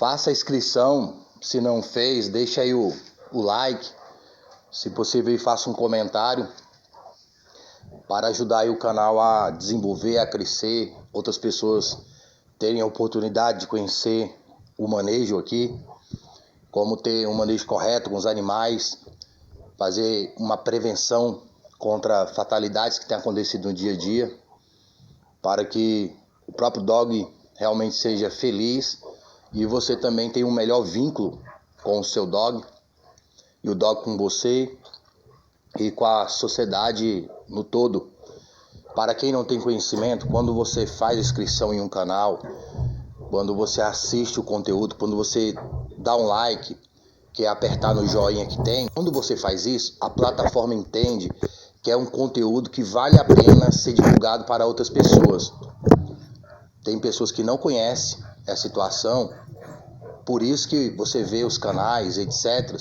Faça a inscrição, se não fez, deixa aí o like, se possível faça um comentário para ajudar aí o canal a desenvolver, a crescer, outras pessoas terem a oportunidade de conhecer o manejo aqui, como ter um manejo correto com os animais, fazer uma prevenção contra fatalidades que têm acontecido no dia a dia, para que o próprio dog realmente seja feliz e você também tenha um melhor vínculo com o seu dog e o dog com você e com a sociedade no todo. Para quem não tem conhecimento, quando você faz inscrição em um canal, quando você assiste o conteúdo, quando você dá um like, que é apertar no joinha que tem, quando você faz isso, a plataforma entende que é um conteúdo que vale a pena ser divulgado para outras pessoas. Tem pessoas que não conhecem a situação, por isso que você vê os canais, etc.,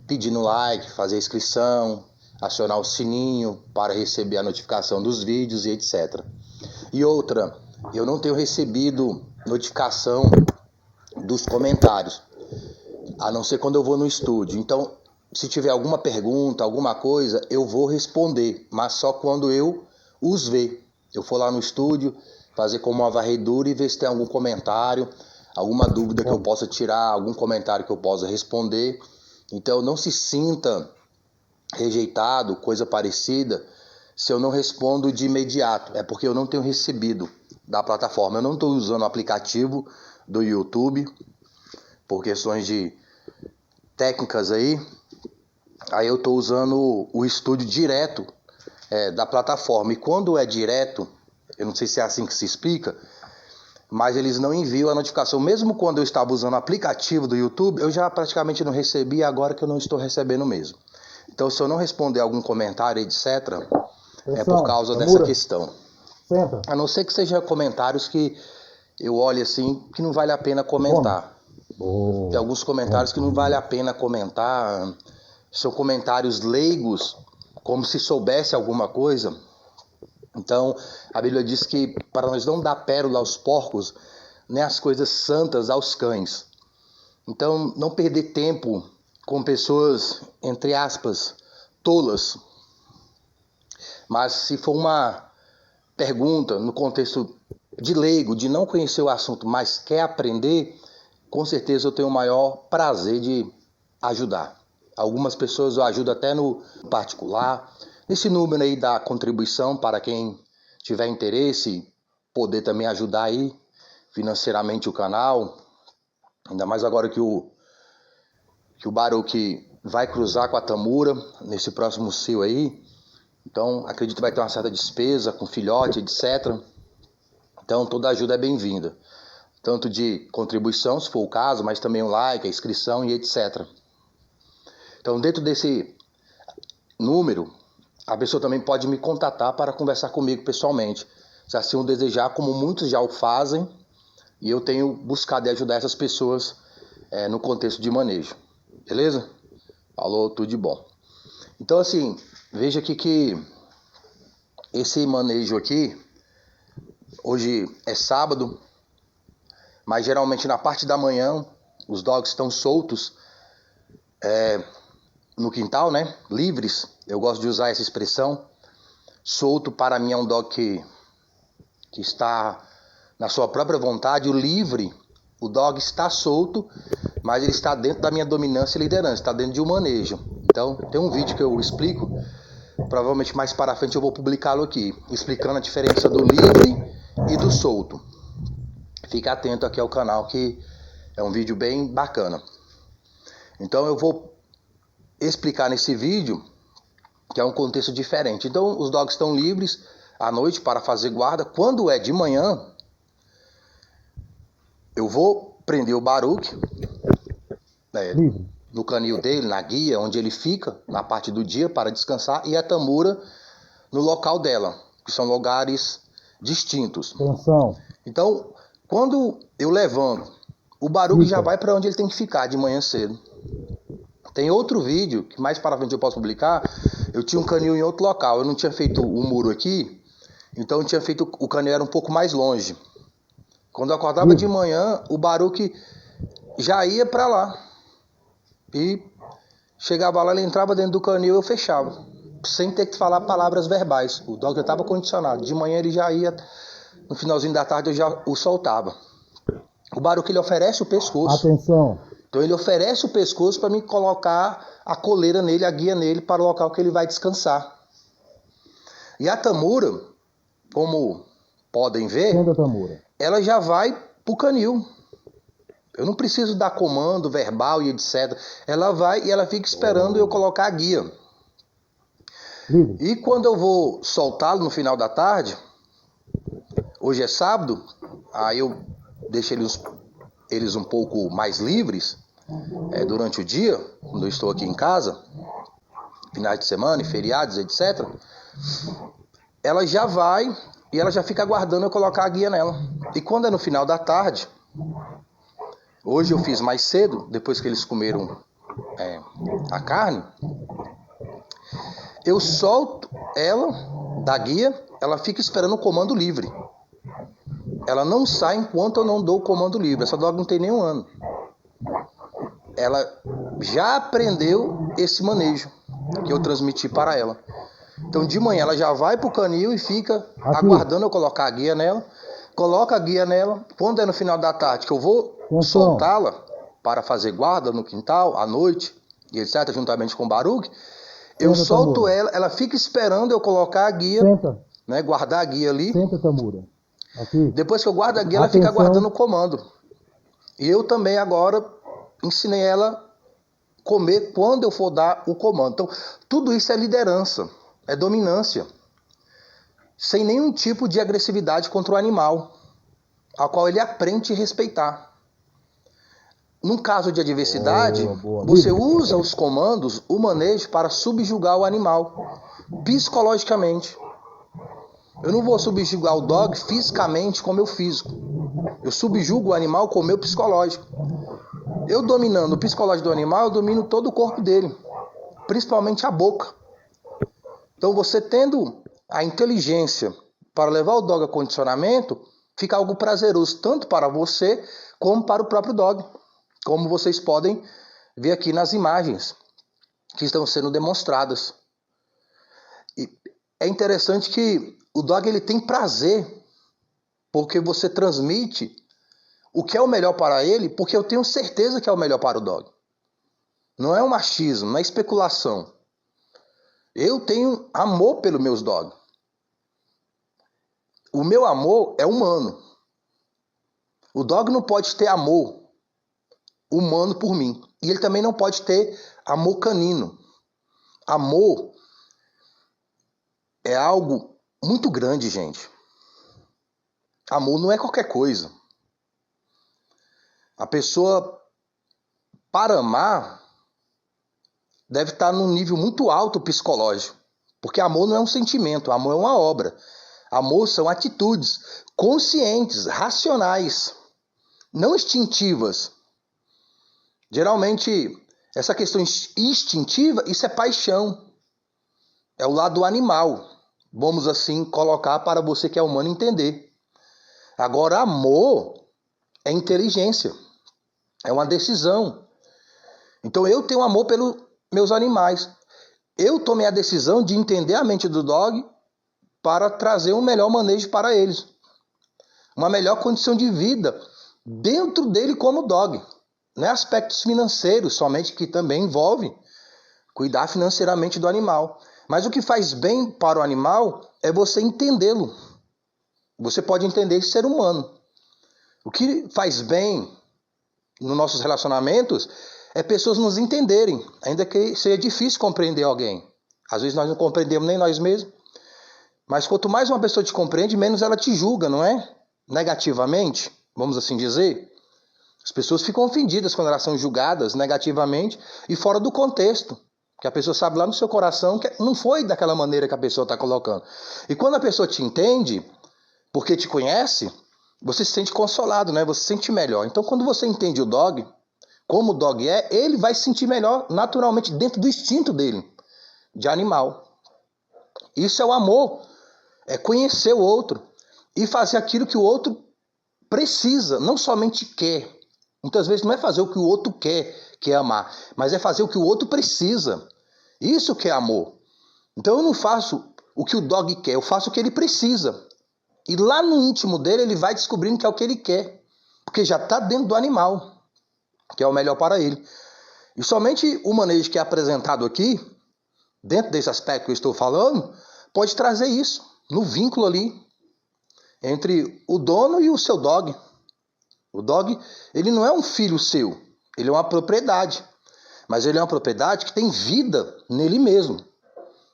pedindo like, fazer inscrição, acionar o sininho para receber a notificação dos vídeos e etc. E outra, eu não tenho recebido notificação dos comentários, a não ser quando eu vou no estúdio. Então, se tiver alguma pergunta, alguma coisa, eu vou responder, mas só quando eu os ver. Eu for lá no estúdio, fazer como uma varredura e ver se tem algum comentário, alguma dúvida que eu possa tirar, algum comentário que eu possa responder. Então, não se sinta rejeitado, coisa parecida, se eu não respondo de imediato. É porque eu não tenho recebido da plataforma. Eu não estou usando o aplicativo do YouTube, por questões de técnicas aí eu estou usando o estúdio direto da plataforma. E quando é direto, eu não sei se é assim que se explica, mas eles não enviam a notificação. Mesmo quando eu estava usando o aplicativo do YouTube, eu já praticamente não recebi, agora que eu não estou recebendo mesmo. Então, se eu não responder algum comentário, etc., é por causa dessa questão. Senta. A não ser que sejam comentários que eu olhe assim, que não vale a pena comentar. Tem alguns comentários que não vale a pena comentar. São comentários leigos, como se soubesse alguma coisa. Então, a Bíblia diz que para nós não dar pérola aos porcos, nem as coisas santas aos cães. Então, não perder tempo com pessoas, entre aspas, tolas. Mas se for uma pergunta no contexto de leigo, de não conhecer o assunto, mas quer aprender, com certeza eu tenho o maior prazer de ajudar. Algumas pessoas eu ajudo até no particular. Nesse número aí da contribuição, para quem tiver interesse, poder também ajudar aí financeiramente o canal. Ainda mais agora que o Baruch vai cruzar com a Tamura nesse próximo cio aí. Então, acredito que vai ter uma certa despesa com filhote, etc. Então, toda ajuda é bem-vinda. Tanto de contribuição, se for o caso, mas também o like, a inscrição e etc. Então, dentro desse número, a pessoa também pode me contatar para conversar comigo pessoalmente, se assim o desejar, como muitos já o fazem, e eu tenho buscado ajudar essas pessoas no contexto de manejo. Beleza? Falou, tudo de bom. Então, assim, veja aqui que esse manejo aqui, hoje é sábado, mas geralmente na parte da manhã, os dogs estão soltos no quintal, né? Livres. Eu gosto de usar essa expressão. Solto para mim é um dog que está na sua própria vontade. O livre, o dog está solto, mas ele está dentro da minha dominância e liderança, está dentro de um manejo. Então, tem um vídeo que eu explico, provavelmente mais para frente eu vou publicá-lo aqui, explicando a diferença do livre e do solto. Fique atento aqui ao canal, que é um vídeo bem bacana. Então, eu vou explicar nesse vídeo que é um contexto diferente. Então, os dogs estão livres à noite para fazer guarda. Quando é de manhã, eu vou prender o Baruch no canil dele, na guia, onde ele fica, na parte do dia, para descansar, e a Tamura no local dela, que são lugares distintos. Atenção. Então, quando eu levanto, o Baruch já vai para onde ele tem que ficar de manhã cedo. Tem outro vídeo, que mais para frente eu posso publicar. Eu tinha um canil em outro local, eu não tinha feito o muro aqui, então eu tinha feito, o canil era um pouco mais longe. Quando eu acordava de manhã, o Baruch já ia para lá. E chegava lá, ele entrava dentro do canil e eu fechava. Sem ter que falar palavras verbais. O dog já estava condicionado. De manhã ele já ia, no finalzinho da tarde eu já o soltava. O Baruque, ele oferece o pescoço. Atenção. Então ele oferece o pescoço para mim colocar a coleira nele, a guia nele, para o local que ele vai descansar. E a Tamura, como podem ver, Senta, Tamura. ela já vai pro canil. Eu não preciso dar comando verbal e etc. Ela vai e ela fica esperando eu colocar a guia. Livre. E quando eu vou soltá-lo no final da tarde, hoje é sábado, aí eu deixo eles um pouco mais livres durante o dia, quando eu estou aqui em casa, finais de semana e feriados, etc. Ela já vai e ela já fica aguardando eu colocar a guia nela. E quando é no final da tarde, hoje eu fiz mais cedo, depois que eles comeram a carne, eu solto ela da guia, ela fica esperando o comando livre. Ela não sai enquanto eu não dou o comando livre. Essa dog não tem nem 1 ano. Ela já aprendeu esse manejo que eu transmiti para ela. Então de manhã ela já vai pro canil e fica aguardando eu colocar a guia nela. Coloca a guia nela. Quando é no final da tarde que eu vou soltá-la para fazer guarda no quintal, à noite, e etc., juntamente com o Baruque, eu solto ela, ela fica esperando eu colocar a guia, né, guardar a guia ali. Senta, Tamura. Aqui. Depois que eu guardo a guia, ela fica aguardando o comando. E eu também agora ensinei ela a comer quando eu for dar o comando. Então, tudo isso é liderança, é dominância. Sem nenhum tipo de agressividade contra o animal, ao qual ele aprende a respeitar. Num caso de adversidade, você usa os comandos, o manejo, para subjugar o animal, psicologicamente. Eu não vou subjugar o dog fisicamente com o meu físico. Eu subjugo o animal com o meu psicológico. Eu dominando o psicológico do animal, eu domino todo o corpo dele, principalmente a boca. Então você tendo a inteligência para levar o dog a condicionamento, fica algo prazeroso, tanto para você como para o próprio dog. Como vocês podem ver aqui nas imagens que estão sendo demonstradas. E é interessante que o dog ele tem prazer, porque você transmite o que é o melhor para ele, porque eu tenho certeza que é o melhor para o dog. Não é um machismo, não é especulação. Eu tenho amor pelos meus dogs. O meu amor é humano. O dog não pode ter amor humano por mim. E ele também não pode ter amor canino. Amor é algo muito grande, gente. Amor não é qualquer coisa. A pessoa, para amar, deve estar num nível muito alto psicológico. Porque amor não é um sentimento, amor é uma obra. Amor são atitudes conscientes, racionais, não instintivas. Geralmente, essa questão instintiva, isso é paixão. É o lado animal. Vamos assim colocar para você que é humano entender. Agora, amor é inteligência. É uma decisão. Então eu tenho amor pelos meus animais. Eu tomei a decisão de entender a mente do dog para trazer um melhor manejo para eles. Uma melhor condição de vida dentro dele como dog. Não é aspectos financeiros somente, que também envolve cuidar financeiramente do animal. Mas o que faz bem para o animal é você entendê-lo. Você pode entender esse ser humano. O que faz bem nos nossos relacionamentos é pessoas nos entenderem, ainda que seja difícil compreender alguém. Às vezes nós não compreendemos nem nós mesmos. Mas quanto mais uma pessoa te compreende, menos ela te julga, não é? Negativamente, vamos assim dizer. As pessoas ficam ofendidas quando elas são julgadas negativamente e fora do contexto. Que a pessoa sabe lá no seu coração que não foi daquela maneira que a pessoa está colocando. E quando a pessoa te entende, porque te conhece, você se sente consolado, né? Você se sente melhor. Então quando você entende o dog, como o dog é, ele vai se sentir melhor naturalmente dentro do instinto dele, de animal. Isso é o amor. É conhecer o outro e fazer aquilo que o outro precisa, não somente quer. Muitas vezes não é fazer o que o outro quer, que é amar, mas é fazer o que o outro precisa. Isso que é amor. Então eu não faço o que o dog quer, eu faço o que ele precisa. E lá no íntimo dele ele vai descobrindo que é o que ele quer, porque já está dentro do animal, que é o melhor para ele. E somente o manejo que é apresentado aqui, dentro desse aspecto que eu estou falando, pode trazer isso, no vínculo ali, entre o dono e o seu dog. O dog, ele não é um filho seu, ele é uma propriedade. Mas ele é uma propriedade que tem vida nele mesmo,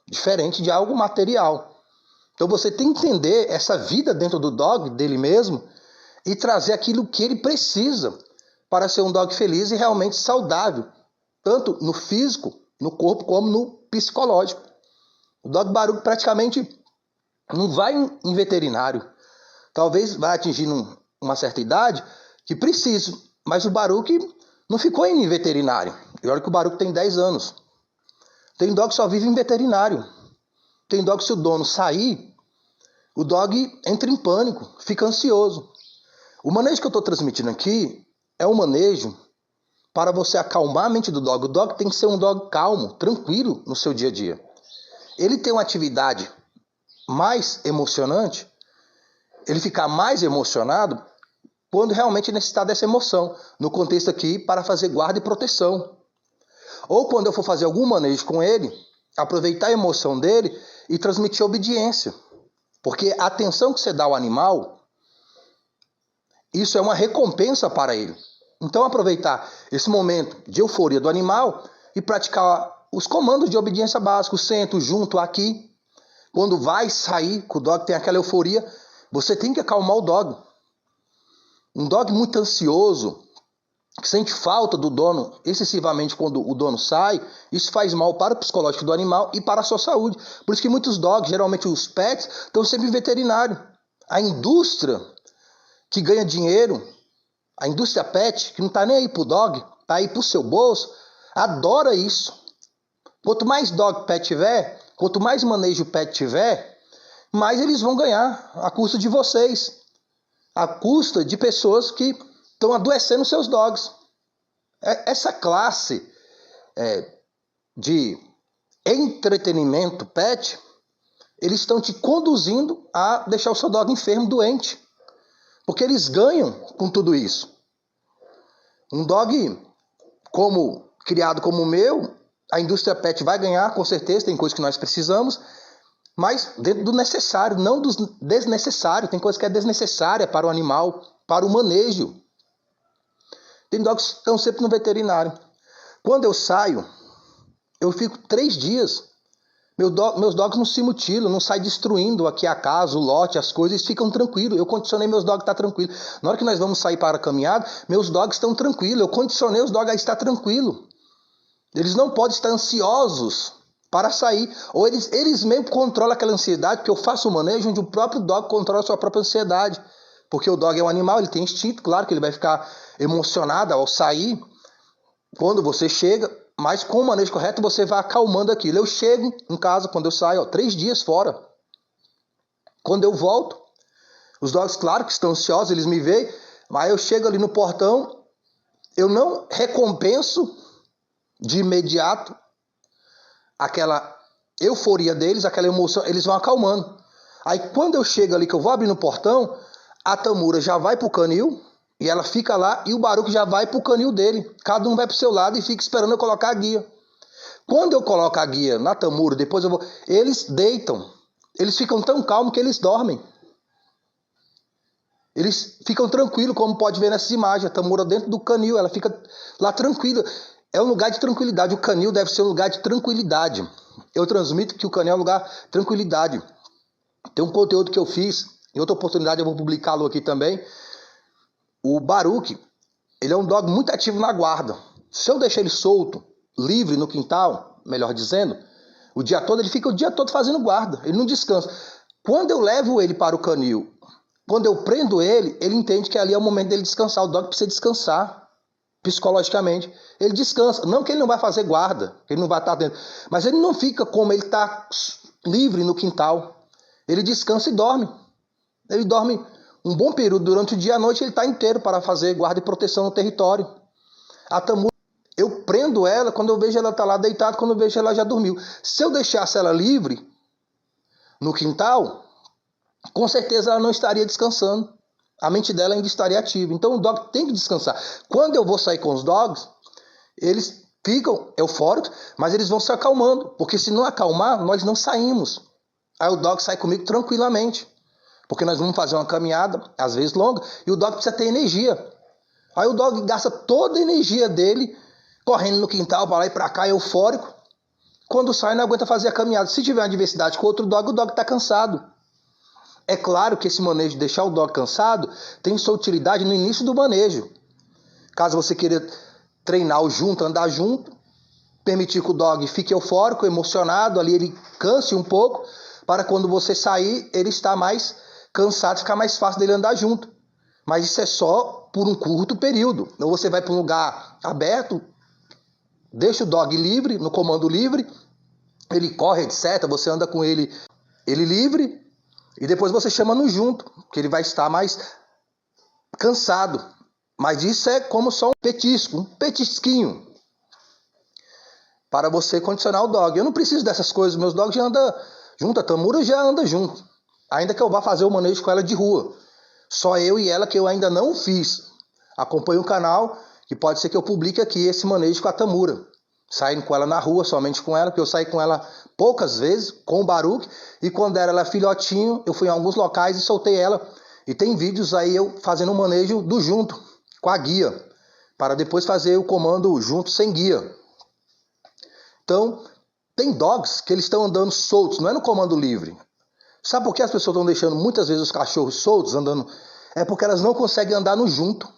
diferente de algo material. Então você tem que entender essa vida dentro do dog, dele mesmo, e trazer aquilo que ele precisa para ser um dog feliz e realmente saudável, tanto no físico, no corpo, como no psicológico. O dog Baruch praticamente não vai em veterinário. Talvez vá atingindo uma certa idade que precise, mas o Baruch não ficou indo em veterinário. E olha que o Baruch tem 10 anos. Tem dog que só vive em veterinário. Tem dog que se o dono sair, o dog entra em pânico, fica ansioso. O manejo que eu estou transmitindo aqui é um manejo para você acalmar a mente do dog. O dog tem que ser um dog calmo, tranquilo no seu dia a dia. Ele tem uma atividade mais emocionante, ele ficar mais emocionado quando realmente necessitar dessa emoção. No contexto aqui, para fazer guarda e proteção. Ou quando eu for fazer algum manejo com ele, aproveitar a emoção dele e transmitir obediência. Porque a atenção que você dá ao animal, isso é uma recompensa para ele. Então aproveitar esse momento de euforia do animal e praticar os comandos de obediência básica, sento, junto, aqui. Quando vai sair, que o dog tem aquela euforia, você tem que acalmar o dog. Um dog muito ansioso, que sente falta do dono excessivamente quando o dono sai, isso faz mal para o psicológico do animal e para a sua saúde. Por isso que muitos dogs, geralmente os pets, estão sempre em veterinário. A indústria que ganha dinheiro, a indústria pet, que não está nem aí para o dog, está aí para o seu bolso, adora isso. Quanto mais dog pet tiver, quanto mais manejo pet tiver, mais eles vão ganhar a custa de vocês. A custa de pessoas que estão adoecendo seus dogs. Essa classe de entretenimento pet, eles estão te conduzindo a deixar o seu dog enfermo, doente. Porque eles ganham com tudo isso. Um dog criado como o meu, a indústria pet vai ganhar, com certeza, tem coisas que nós precisamos, mas dentro do necessário, não do desnecessário. Tem coisa que é desnecessária para o animal, para o manejo. Tem dogs que estão sempre no veterinário. Quando eu saio, eu fico 3 dias. Meus dogs não se mutilam, não saem destruindo aqui a casa, o lote, as coisas, eles ficam tranquilos. Eu condicionei meus dogs a estar tranquilos. Na hora que nós vamos sair para a caminhada, meus dogs estão tranquilos. Eu condicionei os dogs a estar tranquilos. Eles não podem estar ansiosos para sair. Ou eles mesmo controlam aquela ansiedade, porque eu faço um manejo onde o próprio dog controla a sua própria ansiedade. Porque o dog é um animal, ele tem instinto, claro que ele vai ficar emocionado ao sair quando você chega, mas com o manejo correto você vai acalmando aquilo. Eu chego em casa, quando eu saio, 3 dias fora. Quando eu volto, os dogs, claro que estão ansiosos, eles me veem, mas eu chego ali no portão, eu não recompenso de imediato aquela euforia deles, aquela emoção, eles vão acalmando. Aí quando eu chego ali, que eu vou abrir no portão, a Tamura já vai pro canil, e ela fica lá, e o Baruch já vai pro canil dele. Cada um vai pro seu lado e fica esperando eu colocar a guia. Quando eu coloco a guia na Tamura, depois eu vou... Eles deitam. Eles ficam tão calmos que eles dormem. Eles ficam tranquilos, como pode ver nessas imagens. A Tamura dentro do canil, ela fica lá tranquila. É um lugar de tranquilidade. O canil deve ser um lugar de tranquilidade. Eu transmito que o canil é um lugar de tranquilidade. Tem um conteúdo que eu fiz, em outra oportunidade eu vou publicá-lo aqui também. O Baruch, ele é um dog muito ativo na guarda. Se eu deixar ele solto, livre no quintal, melhor dizendo, o dia todo, ele fica o dia todo fazendo guarda. Ele não descansa. Quando eu levo ele para o canil, quando eu prendo ele, ele entende que ali é o momento dele descansar. O dog precisa descansar psicologicamente. Ele descansa. Não que ele não vai fazer guarda, que ele não vai estar dentro. Mas ele não fica como ele está livre no quintal. Ele descansa e dorme. Ele dorme Um bom período durante o dia e a noite ele está inteiro para fazer guarda e proteção no território. A Tamura, eu prendo ela quando eu vejo ela tá lá deitada, quando eu vejo ela já dormiu. Se eu deixasse ela livre no quintal, com certeza ela não estaria descansando. A mente dela ainda estaria ativa. Então o dog tem que descansar. Quando eu vou sair com os dogs, eles ficam eufóricos, mas eles vão se acalmando. Porque se não acalmar, nós não saímos. Aí o dog sai comigo tranquilamente. Porque nós vamos fazer uma caminhada, às vezes longa, e o dog precisa ter energia. Aí o dog gasta toda a energia dele correndo no quintal para lá e para cá, eufórico. Quando sai, não aguenta fazer a caminhada. Se tiver uma adversidade com outro dog, o dog está cansado. É claro que esse manejo de deixar o dog cansado tem sua utilidade no início do manejo. Caso você queira treinar o junto, andar junto, permitir que o dog fique eufórico, emocionado, ali ele canse um pouco, para quando você sair, ele está mais cansado, ficar mais fácil dele andar junto. Mas isso é só por um curto período. Ou você vai para um lugar aberto, deixa o dog livre, no comando livre, ele corre, etc. Você anda com ele livre, e depois você chama no junto, que ele vai estar mais cansado. Mas isso é como só um petisco, um petisquinho, para você condicionar o dog. Eu não preciso dessas coisas, meus dogs já andam junto, a Tamura já anda junto. Ainda que eu vá fazer o manejo com ela de rua. Só eu e ela que eu ainda não fiz. Acompanhe o canal, que pode ser que eu publique aqui esse manejo com a Tamura. Saindo com ela na rua, somente com ela, porque eu saí com ela poucas vezes, com o Baruque, e quando era ela filhotinho, eu fui em alguns locais e soltei ela. E tem vídeos aí eu fazendo o manejo do junto, com a guia, para depois fazer o comando junto sem guia. Então, tem dogs que eles estão andando soltos, não é no comando livre. Sabe por que as pessoas estão deixando muitas vezes os cachorros soltos andando? É porque elas não conseguem andar no junto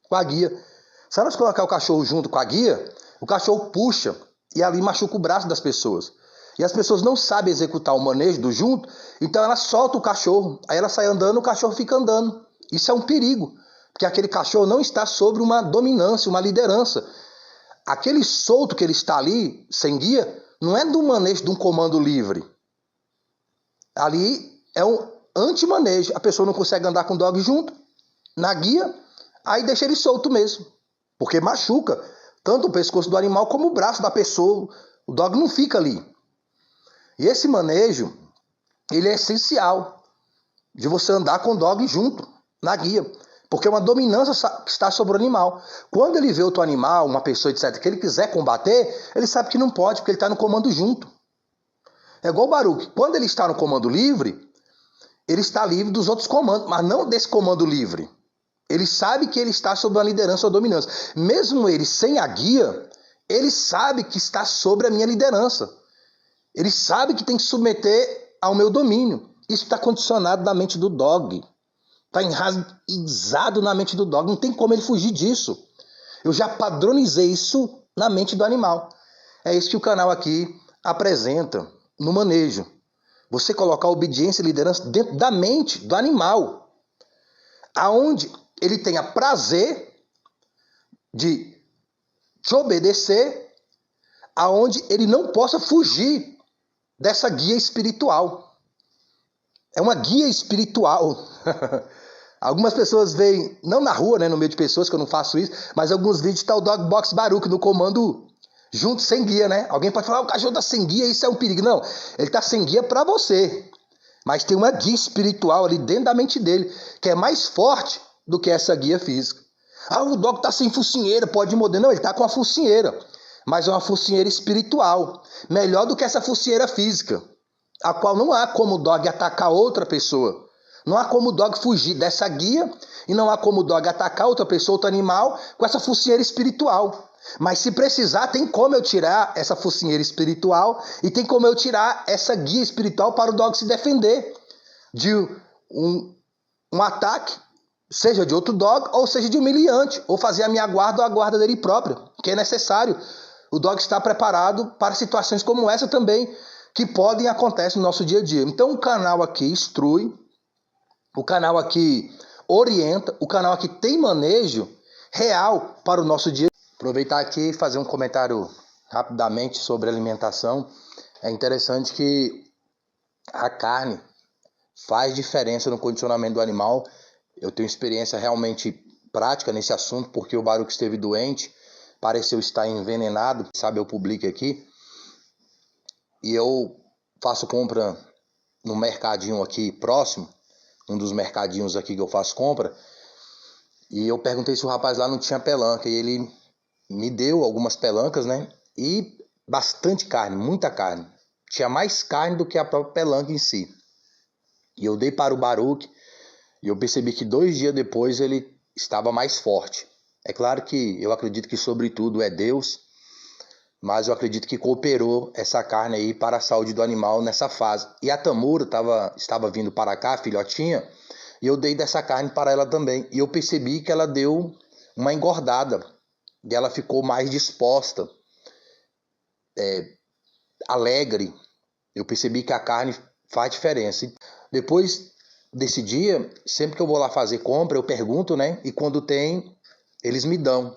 com a guia. Se elas colocar o cachorro junto com a guia, o cachorro puxa e ali machuca o braço das pessoas. E as pessoas não sabem executar o manejo do junto, então elas soltam o cachorro. Aí ela sai andando, o cachorro fica andando. Isso é um perigo, porque aquele cachorro não está sobre uma dominância, uma liderança. Aquele solto que ele está ali, sem guia, não é do manejo de um comando livre. Ali é um anti-manejo. A pessoa não consegue andar com o dog junto, na guia, aí deixa ele solto mesmo. Porque machuca tanto o pescoço do animal como o braço da pessoa. O dog não fica ali. E esse manejo, ele é essencial de você andar com o dog junto, na guia. Porque uma dominância está sobre o animal. Quando ele vê outro animal, uma pessoa, etc., que ele quiser combater, ele sabe que não pode, porque ele está no comando junto. É igual o Baruque. Quando ele está no comando livre, ele está livre dos outros comandos, mas não desse comando livre. Ele sabe que ele está sob a liderança ou a dominância. Mesmo ele sem a guia, ele sabe que está sobre a minha liderança. Ele sabe que tem que submeter ao meu domínio. Isso está condicionado na mente do dog. Está enraizado na mente do dog. Não tem como ele fugir disso. Eu já padronizei isso na mente do animal. É isso que o canal aqui apresenta no manejo. Você colocar obediência e liderança dentro da mente do animal. Aonde ele tenha prazer de te obedecer, aonde ele não possa fugir dessa guia espiritual. É uma guia espiritual. Algumas pessoas veem, não na rua, né, no meio de pessoas, que eu não faço isso, mas alguns vídeos está o Dog Box Baruque no comando junto, sem guia, né? Alguém pode falar, o cachorro está sem guia, isso é um perigo. Não, ele está sem guia para você. Mas tem uma guia espiritual ali dentro da mente dele, que é mais forte do que essa guia física. Ah, o dog está sem focinheira, pode morder. Não, ele está com a focinheira, mas é uma focinheira espiritual. Melhor do que essa focinheira física, a qual não há como o dog atacar outra pessoa. Não há como o dog fugir dessa guia e não há como o dog atacar outra pessoa, outro animal, com essa focinheira espiritual. Mas se precisar, tem como eu tirar essa focinheira espiritual e tem como eu tirar essa guia espiritual para o dog se defender de um ataque, seja de outro dog ou seja de humilhante, ou fazer a minha guarda ou a guarda dele própria, que é necessário. O dog está preparado para situações como essa também, que podem acontecer no nosso dia a dia. Então o canal aqui instrui, o canal aqui orienta, o canal aqui tem manejo real para o nosso dia. Aproveitar aqui e fazer um comentário rapidamente sobre alimentação. É interessante que a carne faz diferença no condicionamento do animal Eu tenho experiência realmente prática nesse assunto, porque o Baruch esteve doente, pareceu estar envenenado, sabe, eu publico aqui. E eu faço compra no mercadinho aqui próximo, um dos mercadinhos aqui que eu faço compra. E eu perguntei se o rapaz lá não tinha pelanca, e ele me deu algumas pelancas, né? E bastante carne, muita carne. Tinha mais carne do que a própria pelanca em si. E eu dei para o Baruch e eu percebi que 2 dias depois ele estava mais forte. É claro que eu acredito que sobretudo é Deus, mas eu acredito que cooperou essa carne aí para a saúde do animal nessa fase. E a Tamura estava vindo para cá, a filhotinha, e eu dei dessa carne para ela também. E eu percebi que ela deu uma engordada, e ela ficou mais disposta, alegre. Eu percebi que a carne faz diferença. Depois desse dia, sempre que eu vou lá fazer compra, eu pergunto, né? E quando tem, eles me dão.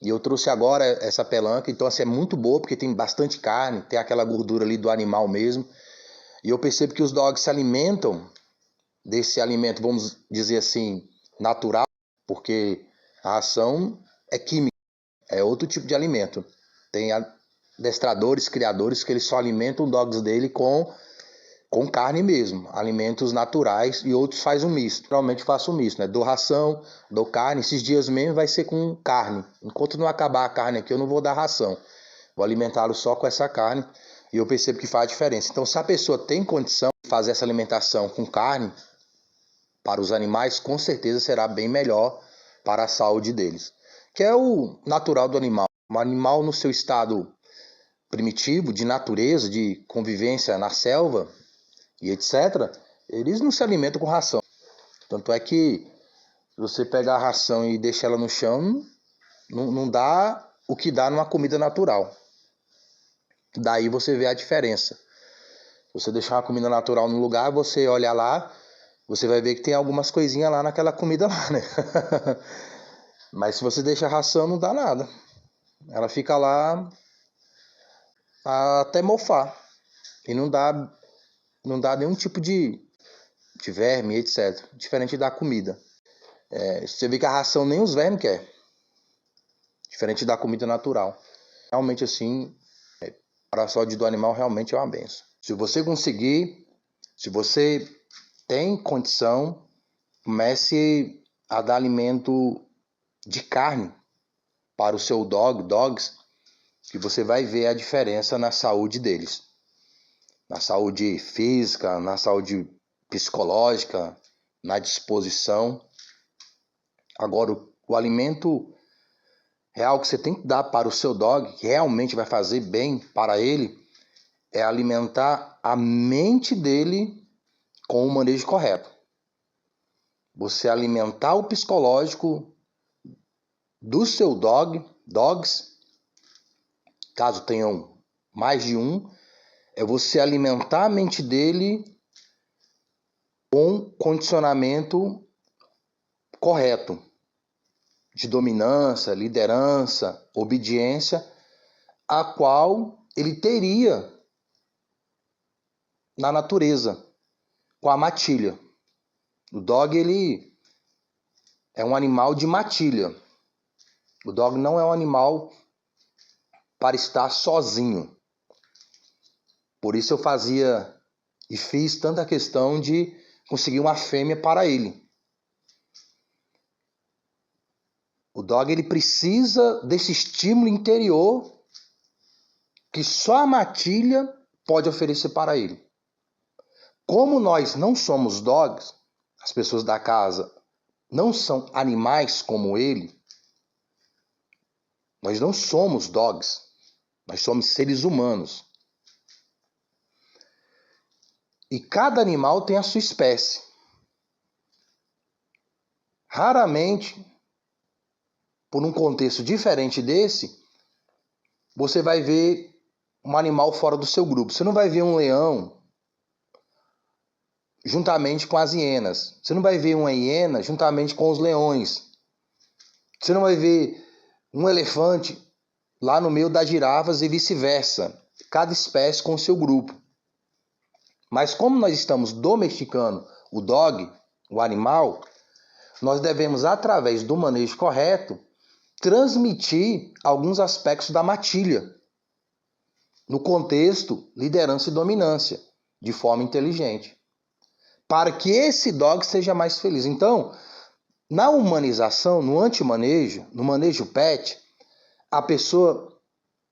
E eu trouxe agora essa pelanca, então assim, é muito boa, porque tem bastante carne, tem aquela gordura ali do animal mesmo. E eu percebo que os dogs se alimentam desse alimento, vamos dizer assim, natural, porque a ração é química, é outro tipo de alimento. Tem adestradores, criadores, que eles só alimentam dogs dele com carne mesmo, alimentos naturais, e outros fazem um misto. Geralmente faço um misto, né? Dou ração, dou carne. Esses dias mesmo vai ser com carne. Enquanto não acabar a carne aqui, eu não vou dar ração. Vou alimentá-lo só com essa carne, e eu percebo que faz diferença. Então, se a pessoa tem condição de fazer essa alimentação com carne para os animais, com certeza será bem melhor para a saúde deles. Que é o natural do animal. O animal no seu estado primitivo, de natureza, de convivência na selva e etc., eles não se alimentam com ração. Tanto é que se você pegar a ração e deixar ela no chão, não dá o que dá numa comida natural. Daí você vê a diferença. Se você deixar uma comida natural no lugar, você olha lá, você vai ver que tem algumas coisinhas lá naquela comida lá, né? Mas se você deixa a ração, não dá nada. Ela fica lá até mofar. E não dá nenhum tipo de verme, etc. Diferente da comida. Você vê que a ração nem os vermes quer. Diferente da comida natural. Realmente assim, para a saúde do animal realmente é uma benção. Se você conseguir, se você tem condição, comece a dar alimento de carne para o seu dogs, que você vai ver a diferença na saúde deles. Na saúde física, na saúde psicológica, na disposição. Agora, o alimento real que você tem que dar para o seu dog, que realmente vai fazer bem para ele, é alimentar a mente dele com o manejo correto. Você alimentar o psicológico do seu dogs, caso tenham mais de um, é você alimentar a mente dele com condicionamento correto, de dominância, liderança, obediência, a qual ele teria na natureza, com a matilha. O dog, ele é um animal de matilha. O dog não é um animal para estar sozinho. Por isso eu fazia e fiz tanta questão de conseguir uma fêmea para ele. O dog, ele precisa desse estímulo interior que só a matilha pode oferecer para ele. Como nós não somos dogs, as pessoas da casa não são animais como ele, nós não somos dogs, nós somos seres humanos. E cada animal tem a sua espécie. Raramente, por um contexto diferente desse, você vai ver um animal fora do seu grupo. Você não vai ver um leão juntamente com as hienas. Você não vai ver uma hiena juntamente com os leões. Você não vai ver um elefante lá no meio das girafas e vice-versa. Cada espécie com o seu grupo. Mas como nós estamos domesticando o dog, o animal, nós devemos, através do manejo correto, transmitir alguns aspectos da matilha, no contexto liderança e dominância, de forma inteligente, para que esse dog seja mais feliz. Então, na humanização, no antimanejo, no manejo pet, a pessoa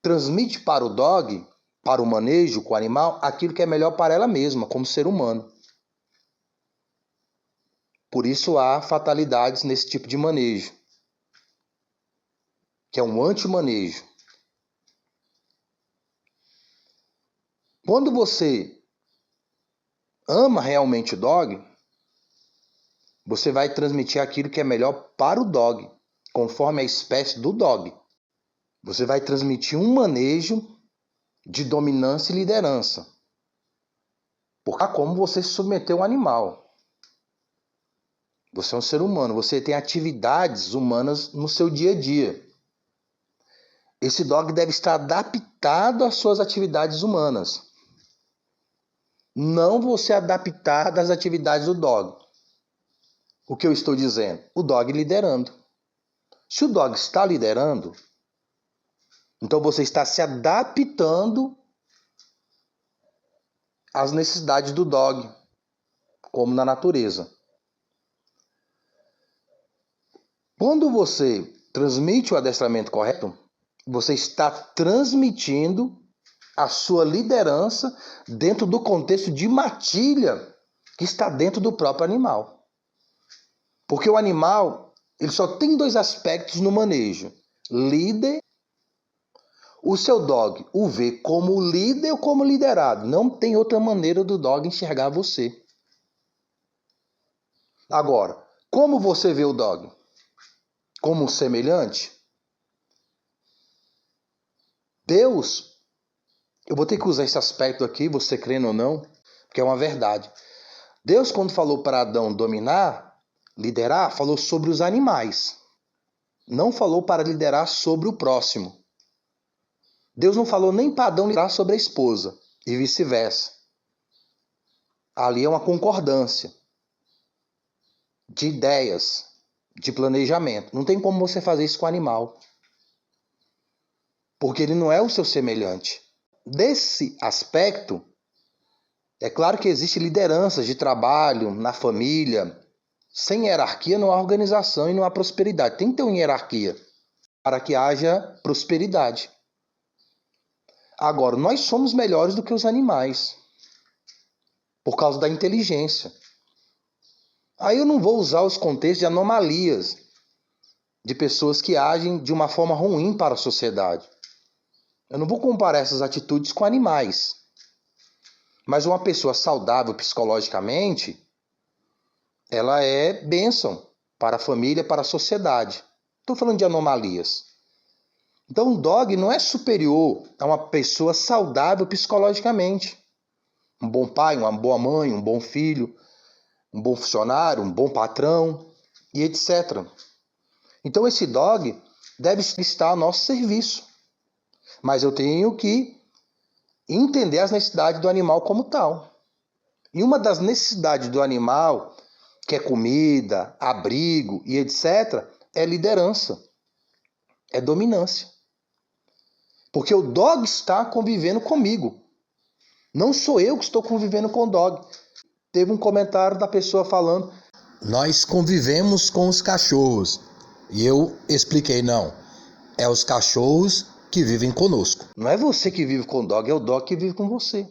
transmite para o dog, para o manejo com o animal, aquilo que é melhor para ela mesma, como ser humano. Por isso há fatalidades nesse tipo de manejo, que é um antimanejo. Quando você ama realmente o dog, você vai transmitir aquilo que é melhor para o dog, conforme a espécie do dog. Você vai transmitir um manejo de dominância e liderança. Porque como você se submeteu ao animal. Você é um ser humano, você tem atividades humanas no seu dia a dia. Esse dog deve estar adaptado às suas atividades humanas. Não você adaptar das atividades do dog. O que eu estou dizendo? O dog liderando. Se o dog está liderando, então você está se adaptando às necessidades do dog, como na natureza. Quando você transmite o adestramento correto, você está transmitindo a sua liderança dentro do contexto de matilha que está dentro do próprio animal. Porque o animal, ele só tem dois aspectos no manejo: líder. O seu dog o vê como líder ou como liderado. Não tem outra maneira do dog enxergar você. Agora, como você vê o dog? Como um semelhante? Deus, eu vou ter que usar esse aspecto aqui, você crendo ou não, porque é uma verdade. Deus, quando falou para Adão dominar, liderar, falou sobre os animais. Não falou para liderar sobre o próximo. Deus não falou nem para Adão liderar sobre a esposa, e vice-versa. Ali é uma concordância de ideias, de planejamento. Não tem como você fazer isso com o animal, porque ele não é o seu semelhante. Desse aspecto, é claro que existe lideranças de trabalho na família. Sem hierarquia não há organização e não há prosperidade. Tem que ter uma hierarquia para que haja prosperidade. Agora, nós somos melhores do que os animais, por causa da inteligência. Aí eu não vou usar os contextos de anomalias, de pessoas que agem de uma forma ruim para a sociedade. Eu não vou comparar essas atitudes com animais. Mas uma pessoa saudável psicologicamente, ela é bênção para a família, para a sociedade. Estou falando de anomalias. Então, um dog não é superior a uma pessoa saudável psicologicamente. Um bom pai, uma boa mãe, um bom filho, um bom funcionário, um bom patrão e etc. Então, esse dog deve estar a nosso serviço. Mas eu tenho que entender as necessidades do animal como tal. E uma das necessidades do animal, que é comida, abrigo e etc., é liderança, é dominância. Porque o dog está convivendo comigo. Não sou eu que estou convivendo com o dog. Teve um comentário da pessoa falando: nós convivemos com os cachorros. E eu expliquei: não, é os cachorros que vivem conosco. Não é você que vive com o dog, é o dog que vive com você.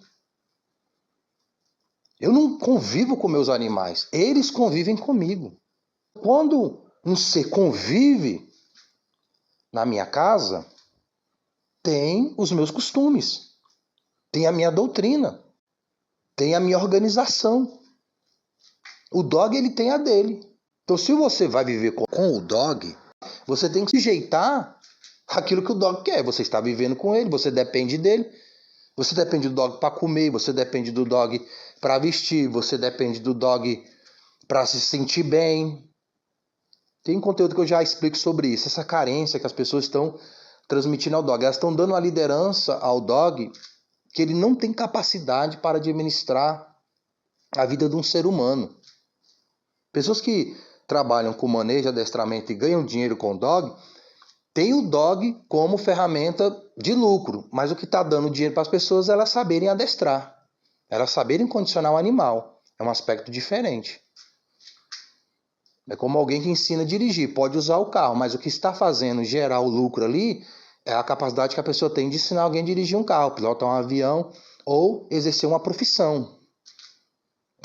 Eu não convivo com meus animais, eles convivem comigo. Quando um ser convive na minha casa, tem os meus costumes, tem a minha doutrina, tem a minha organização. O dog, ele tem a dele. Então, se você vai viver com o dog, você tem que sujeitar aquilo que o dog quer. Você está vivendo com ele, você depende dele. Você depende do dog para comer, você depende do dog para vestir, você depende do dog para se sentir bem. Tem um conteúdo que eu já explico sobre isso, essa carência que as pessoas estão transmitindo ao dog. Elas estão dando uma liderança ao dog que ele não tem capacidade para administrar a vida de um ser humano. Pessoas que trabalham com manejo, adestramento e ganham dinheiro com o dog, tem o dog como ferramenta de lucro, mas o que está dando dinheiro para as pessoas é elas saberem adestrar, elas saberem condicionar o animal. É um aspecto diferente. É como alguém que ensina a dirigir, pode usar o carro, mas o que está fazendo gerar o lucro ali é a capacidade que a pessoa tem de ensinar alguém a dirigir um carro, pilotar um avião ou exercer uma profissão.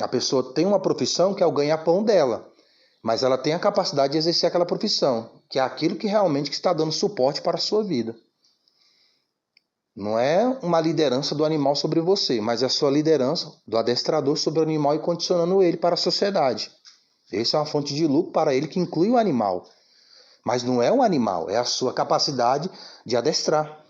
A pessoa tem uma profissão que é o ganha-pão dela, mas ela tem a capacidade de exercer aquela profissão, que é aquilo que realmente está dando suporte para a sua vida. Não é uma liderança do animal sobre você, mas é a sua liderança do adestrador sobre o animal e condicionando ele para a sociedade. Essa é uma fonte de lucro para ele que inclui o animal. Mas não é o animal, é a sua capacidade de adestrar.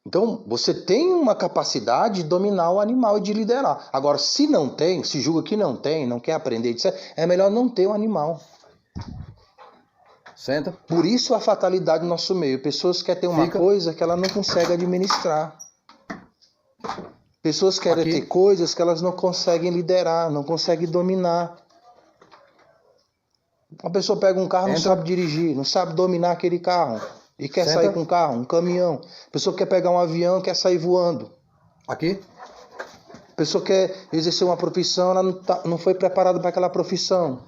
Então, você tem uma capacidade de dominar o animal e de liderar. Agora, se não tem, se julga que não tem, não quer aprender, etc., é melhor não ter o animal. Senta. Por isso a fatalidade no nosso meio. Pessoas querem ter uma coisa que ela não consegue administrar. Pessoas querem ter coisas que elas não conseguem liderar, não conseguem dominar. Uma pessoa pega um carro, não sabe dirigir, não sabe dominar aquele carro. E quer sair com um carro, um caminhão. A pessoa quer pegar um avião e quer sair voando. Aqui. A pessoa quer exercer uma profissão, ela não foi preparada para aquela profissão.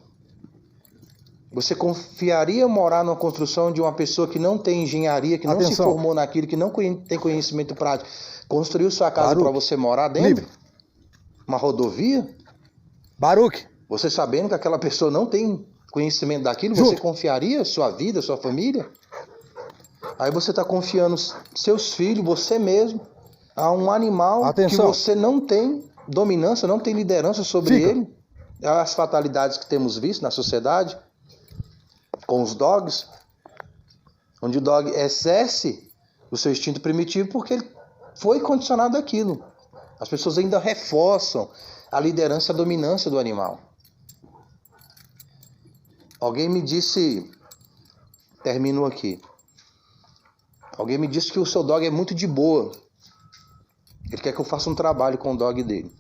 Você confiaria morar numa construção de uma pessoa que não tem engenharia, que não se formou naquilo, que não tem conhecimento prático, construiu sua casa para você morar dentro? Livre. Uma rodovia? Baruque. Você sabendo que aquela pessoa não tem conhecimento daquilo, você confiaria sua vida, sua família? Aí você está confiando seus filhos, você mesmo, a um animal que você não tem dominância, não tem liderança sobre ele. As fatalidades que temos visto na sociedade, com os dogs, onde o dog exerce o seu instinto primitivo porque ele foi condicionado àquilo. As pessoas ainda reforçam a liderança e a dominância do animal. Alguém me disse, termino aqui, alguém me disse que o seu dog é muito de boa. Ele quer que eu faça um trabalho com o dog dele.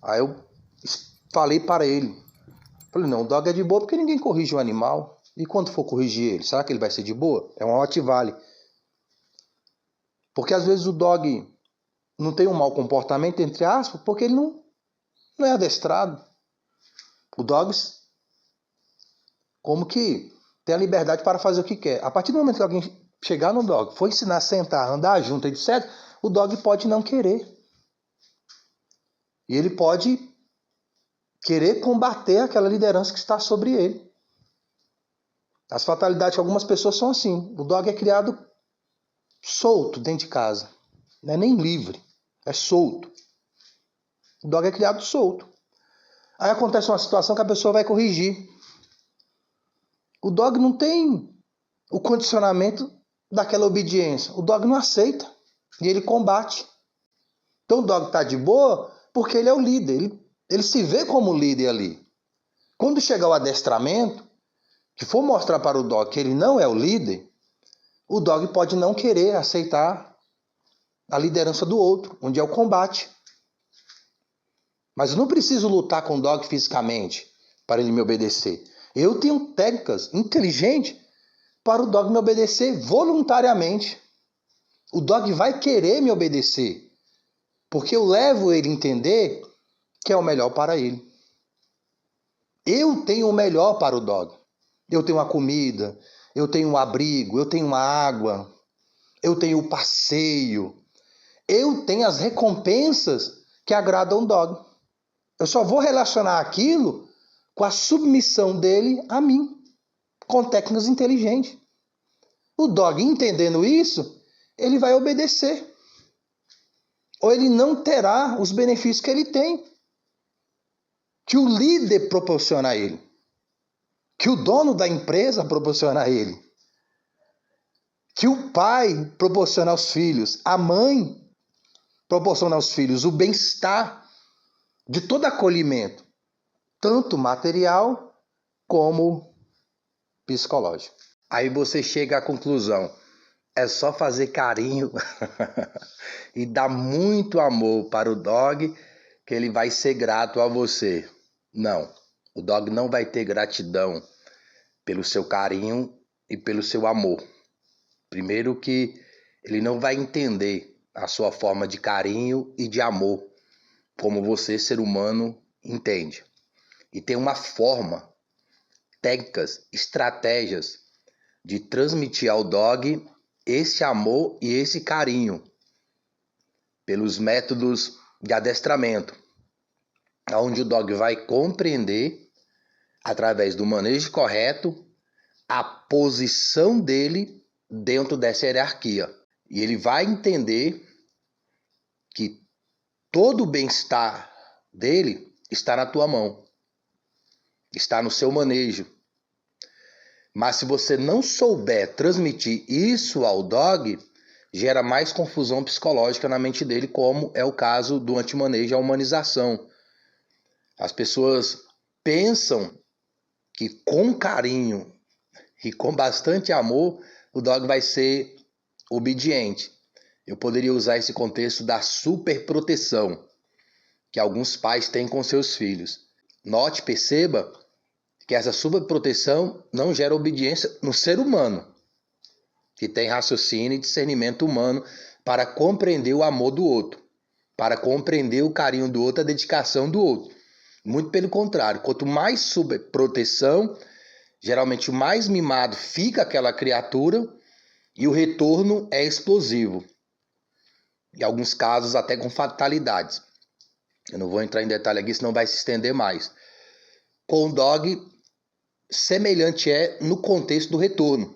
Aí eu falei para ele. Falei, não, o dog é de boa porque ninguém corrige o animal. E quando for corrigir ele, será que ele vai ser de boa? É um Rottweiler. Porque às vezes o dog não tem um mau comportamento, entre aspas, porque ele não é adestrado. O dog, como que tem a liberdade para fazer o que quer. A partir do momento que alguém chegar no dog, for ensinar a sentar, andar junto, etc., o dog pode não querer. E ele pode querer combater aquela liderança que está sobre ele. As fatalidades de algumas pessoas são assim. O dog é criado solto dentro de casa. Não é nem livre, é solto. O dog é criado solto. Aí acontece uma situação que a pessoa vai corrigir. O dog não tem o condicionamento daquela obediência. O dog não aceita e ele combate. Então o dog está de boa porque ele é o líder. Ele se vê como líder ali. Quando chegar o adestramento, que for mostrar para o dog que ele não é o líder, o dog pode não querer aceitar a liderança do outro, onde é o combate. Mas eu não preciso lutar com o dog fisicamente para ele me obedecer. Eu tenho técnicas inteligentes para o dog me obedecer voluntariamente. O dog vai querer me obedecer, porque eu levo ele a entender que é o melhor para ele. Eu tenho o melhor para o dog. Eu tenho a comida, eu tenho um abrigo, eu tenho uma água, eu tenho o passeio. Eu tenho as recompensas que agradam o dog. Eu só vou relacionar aquilo com a submissão dele a mim, com técnicas inteligentes. O dog, entendendo isso, ele vai obedecer. Ou ele não terá os benefícios que ele tem, que o líder proporciona a ele, que o dono da empresa proporciona a ele, que o pai proporciona aos filhos, a mãe proporciona aos filhos o bem-estar de todo acolhimento, tanto material como psicológico. Aí você chega à conclusão, é só fazer carinho e dar muito amor para o dog que ele vai ser grato a você. Não, o dog não vai ter gratidão pelo seu carinho e pelo seu amor. Primeiro que ele não vai entender a sua forma de carinho e de amor, como você, ser humano, entende. E tem uma forma, técnicas, estratégias de transmitir ao dog esse amor e esse carinho pelos métodos de adestramento, onde o dog vai compreender, através do manejo correto, a posição dele dentro dessa hierarquia. E ele vai entender que todo o bem-estar dele está na tua mão, está no seu manejo. Mas se você não souber transmitir isso ao dog, gera mais confusão psicológica na mente dele, como é o caso do antimanejo, a humanização. As pessoas pensam que com carinho e com bastante amor, o dog vai ser obediente. Eu poderia usar esse contexto da superproteção que alguns pais têm com seus filhos. Note, perceba que essa superproteção não gera obediência no ser humano, que tem raciocínio e discernimento humano para compreender o amor do outro, para compreender o carinho do outro, a dedicação do outro. Muito pelo contrário, quanto mais superproteção, geralmente mais mimado fica aquela criatura e o retorno é explosivo. Em alguns casos até com fatalidades. Eu não vou entrar em detalhe aqui, senão vai se estender mais. Com o dog, semelhante é no contexto do retorno.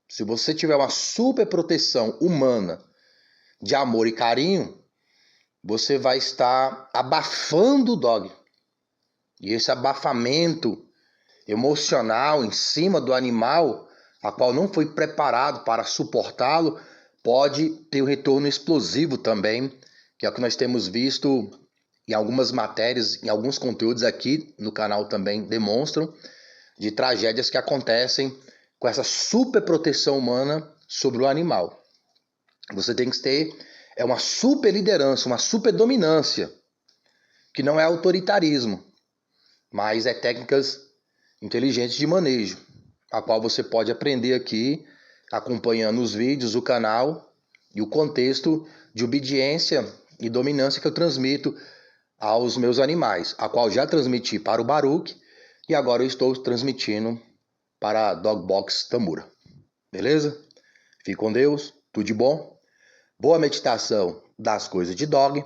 Se você tiver uma super proteção humana de amor e carinho, você vai estar abafando o dog. E esse abafamento emocional em cima do animal, a qual não foi preparado para suportá-lo, pode ter um retorno explosivo também, que é o que nós temos visto em algumas matérias, em alguns conteúdos aqui no canal também demonstram, de tragédias que acontecem com essa super proteção humana sobre o animal. Você tem que ter uma super liderança, uma super dominância, que não é autoritarismo, mas é técnicas inteligentes de manejo, a qual você pode aprender aqui, acompanhando os vídeos, o canal e o contexto de obediência e dominância que eu transmito aos meus animais, a qual já transmiti para o Baruch e agora eu estou transmitindo para a Dogbox Tamura. Beleza? Fique com Deus, tudo de bom. Boa meditação das coisas de dog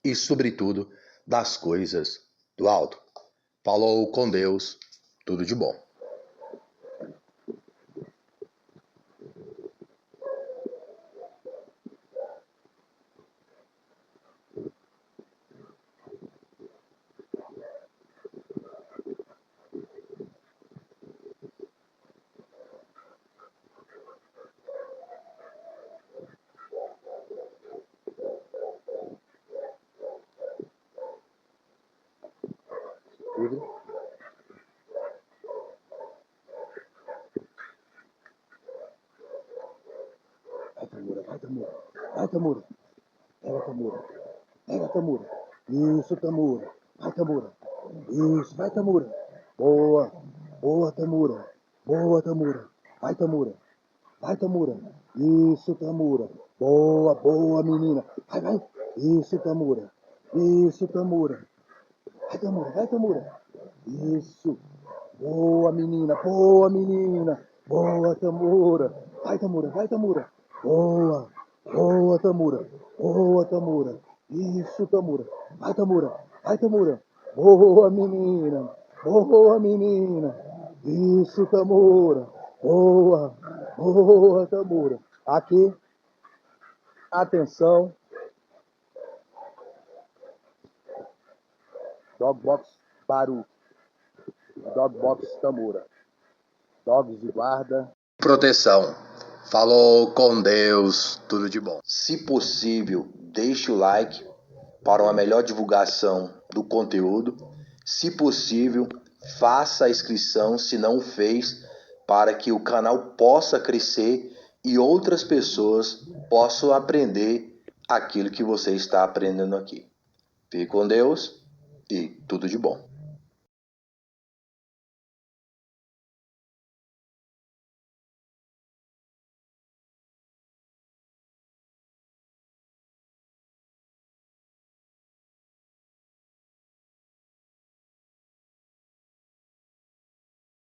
e, sobretudo, das coisas do alto. Falou com Deus, tudo de bom. Livre. Vai, Tamura, vai, Tamura. Vai, Tamura. Pega, Tamura. Pega, Tamura. Isso, Tamura. Vai, Tamura. Isso, vai, Tamura. Boa. Boa, Tamura. Boa, Tamura. Vai, Tamura. Vai, Tamura. Isso, Tamura. Boa, boa, menina. Vai, vai. Isso, Tamura. Isso, Tamura. Vai, Tamura, vai, Tamura. Isso. Boa, menina. Boa, menina. Boa, Tamura. Vai, Tamura, vai, Tamura. Boa. Boa, Tamura. Boa, Tamura. Isso, Tamura. Vai, Tamura. Vai, Tamura. Boa, menina. Boa, menina. Isso, Tamura. Boa. Boa, Tamura. Aqui. Atenção. Dogbox Baruch. Dogbox Tamura. Dogs de guarda. Proteção. Falou com Deus, tudo de bom. Se possível, deixe o like para uma melhor divulgação do conteúdo. Se possível, faça a inscrição, se não o fez, para que o canal possa crescer e outras pessoas possam aprender aquilo que você está aprendendo aqui. Fique com Deus e tudo de bom.